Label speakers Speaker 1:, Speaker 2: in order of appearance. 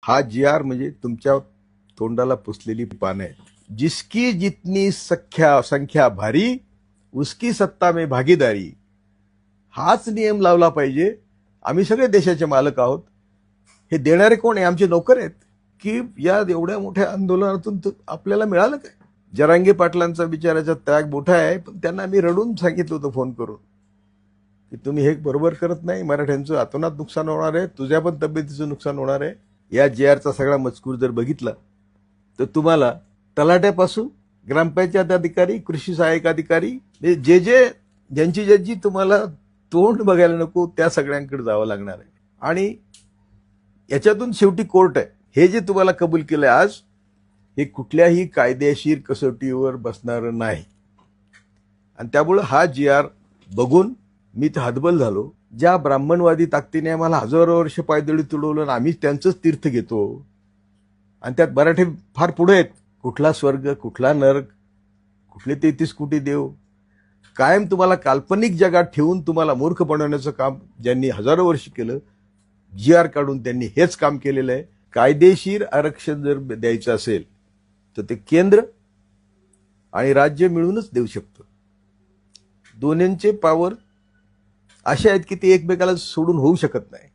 Speaker 1: हा GR म्हणजे तुमच्या तोंडाला पुसलेली पानं आहेत। जिसकी जितनी संख्या भारी उसकी सत्ता में भागीदारी, हाच नियम लावला पाहिजे। आम्ही सगळे देशाचे मालक आहोत। हे देणारे कोण आहे? आमचे नोकर आहेत की या एवढ्या मोठ्या आंदोलनातून आपल्याला मिळालं काय? जरांगे पाटलांचा बिचाराचा त्याग मोठा आहे, पण त्यांना मी रडून सांगितलं होतं फोन करून की तुम्ही हे बरोबर करत नाही, मराठ्यांचं अतोनात नुकसान होणार आहे, तुझ्या पण तब्येतीचं नुकसान होणार आहे। या GRचा सगळा मजकूर जर बघितला तर तुम्हाला तलाट्यापासून ग्रामपंचायत अधिकारी, कृषी सहाय्यक अधिकारी, ज्यांची तुम्हाला तोंड बघायला नको त्या सगळ्यांकडे जावं लागणार आहे। आणि याच्यातून शेवटी कोर्ट आहे। हे जे तुम्हाला कबूल केलं आज, हे कुठल्याही कायदेशीर कसोटीवर बसणार नाही। आणि त्यामुळे हा GR बघून मी तर हतबल झालो। ज्या ब्राह्मणवादी ताकदीने आम्हाला हजारो वर्ष पायदळी तुडवलं आणि आम्ही त्यांचंच तीर्थ घेतो, आणि त्यात मराठी फार पुढे आहेत। कुठला स्वर्ग, कुठला नरक, कुठले 33 कोटी देव, कायम तुम्हाला काल्पनिक जगात ठेवून तुम्हाला मूर्ख बनवण्याचं काम ज्यांनी हजारो वर्ष केलं, GR काढून त्यांनी हेच काम केलेलं आहे। कायदेशीर आरक्षण जर द्यायचं असेल तर ते केंद्र आणि राज्य मिळूनच देऊ शकतं। दोन्हींचे पॉवर असे आहेत की ते एकमेकाला सोडून होऊ शकत नाही।